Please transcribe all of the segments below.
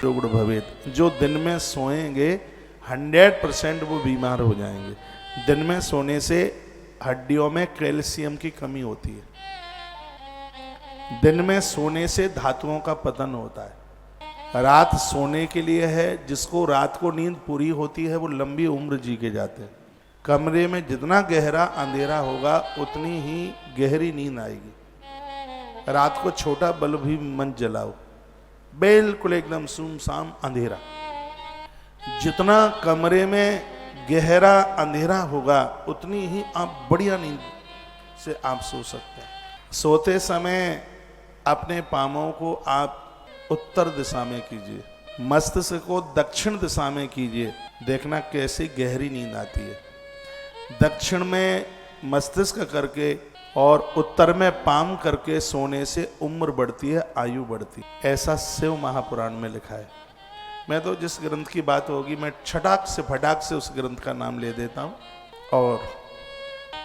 रुग्ण भवेत। जो दिन में सोएंगे 100% वो बीमार हो जाएंगे। दिन में सोने से हड्डियों में कैल्शियम की कमी होती है। दिन में सोने से धातुओं का पतन होता है। रात सोने के लिए है। जिसको रात को नींद पूरी होती है वो लंबी उम्र जी के जाते हैं। कमरे में जितना गहरा अंधेरा होगा उतनी ही गहरी नींद आएगी। रात को छोटा बल्ब भी मत जलाओ, बिल्कुल एकदम सुनसान अंधेरा। जितना कमरे में गहरा अंधेरा होगा उतनी ही आप बढ़िया नींद से आप सो सकते हैं। सोते समय अपने पांवों को आप उत्तर दिशा में कीजिए, मस्तिष्क को दक्षिण दिशा में कीजिए। देखना कैसी गहरी नींद आती है। दक्षिण में मस्तिष्क करके और उत्तर में पाम करके सोने से उम्र बढ़ती है, आयु बढ़ती है। ऐसा शिव महापुराण में लिखा है। मैं तो जिस ग्रंथ की बात होगी मैं छटाक से फटाक से उस ग्रंथ का नाम ले देता हूँ। और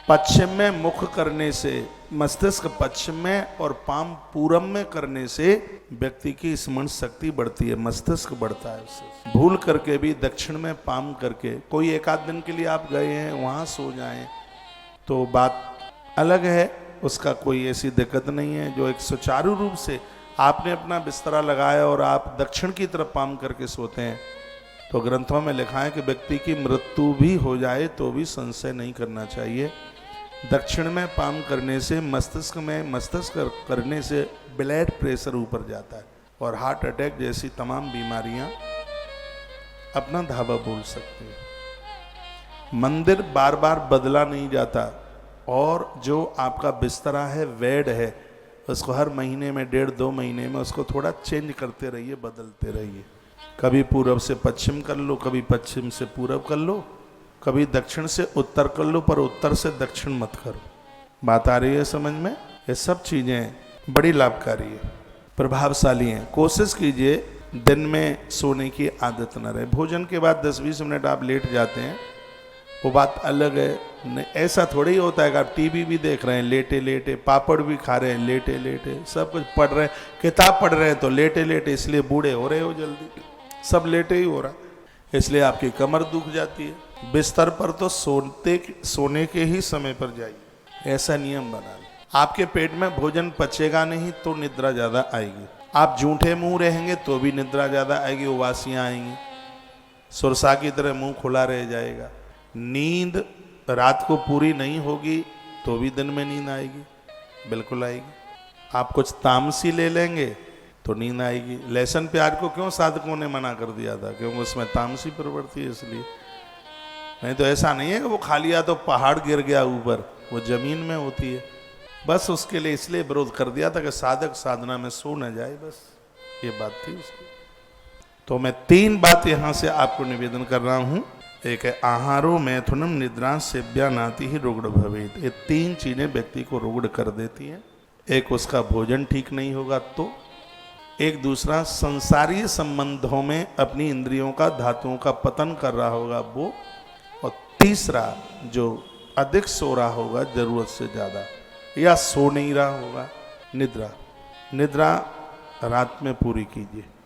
पश्चिम में मुख करने से मस्तिष्क पश्चिम में और पाम पूरब में करने से व्यक्ति की स्मरण शक्ति बढ़ती है, मस्तिष्क बढ़ता है उससे। भूल करके भी दक्षिण में पाम करके कोई एक आध दिन के लिए आप गए हैं वहाँ सो जाएं तो बात अलग है, उसका कोई ऐसी दिक्कत नहीं है। जो एक सुचारू रूप से आपने अपना बिस्तरा लगाया और आप दक्षिण की तरफ पाम करके सोते हैं तो ग्रंथों में लिखा है कि व्यक्ति की मृत्यु भी हो जाए तो भी संशय नहीं करना चाहिए। दक्षिण में पाम करने से मस्तिष्क करने से ब्लड प्रेशर ऊपर जाता है और हार्ट अटैक जैसी तमाम बीमारियां अपना धावा बोल सकती हैं। मंदिर बार बार बदला नहीं जाता और जो आपका बिस्तरा है, बेड है, उसको हर महीने में 1.5-2 महीने में उसको थोड़ा चेंज करते रहिए, बदलते रहिए। कभी पूरब से पश्चिम कर लो, कभी पश्चिम से पूरब कर लो, कभी दक्षिण से उत्तर कर लो, पर उत्तर से दक्षिण मत करो। बात आ रही है समझ में? ये सब चीजें बड़ी लाभकारी है, प्रभावशाली हैं। कोशिश कीजिए दिन में सोने की आदत न रहे। भोजन के बाद 10-20 मिनट आप लेट जाते हैं वो बात अलग है। ऐसा थोड़ी ही होता है कि आप टीवी भी देख रहे हैं लेटे लेटे, पापड़ भी खा रहे हैं लेटे लेटे, सब कुछ पढ़ रहे हैं, किताब पढ़ रहे हैं तो लेटे लेटे, इसलिए बूढ़े हो रहे हो जल्दी, सब लेटे ही हो रहा, इसलिए आपकी कमर दुख जाती है। बिस्तर पर तो सोने के ही समय पर जाइए, ऐसा नियम बना लें। आपके पेट में भोजन पचेगा नहीं तो निद्रा ज्यादा आएगी। आप जूठे मुंह रहेंगे तो भी निद्रा ज्यादा आएगी, उबासियां आएंगी, सुरसा की तरह मुंह खुला रह जाएगा। नींद रात को पूरी नहीं होगी तो भी दिन में नींद आएगी, बिल्कुल आएगी। आप कुछ तामसी ले लेंगे तो नींद आएगी। लहसुन प्याज को क्यों साधकों ने मना कर दिया था? क्योंकि उसमें तामसी प्रवृत्ति है, इसलिए। नहीं तो ऐसा नहीं है कि वो खा लिया तो पहाड़ गिर गया ऊपर, वो जमीन में होती है। बस उसके लिए इसलिए विरोध कर दिया था कि साधक साधना में सो न जाए, बस ये बात थी उसकी। तो मैं 3 बात यहाँ से आपको निवेदन कर रहा हूँ। एक है आहारो मैथुनम निद्रा सेव्या नाति ही रुग्ण भवेत। ये 3 चीजें व्यक्ति को रुग्ण कर देती हैं। एक उसका भोजन ठीक नहीं होगा तो, एक दूसरा संसारीय संबंधों में अपनी इंद्रियों का, धातुओं का पतन कर रहा होगा वो, और तीसरा जो अधिक सो रहा होगा जरूरत से ज्यादा, या सो नहीं रहा होगा, निद्रा। निद्रा रात में पूरी कीजिए।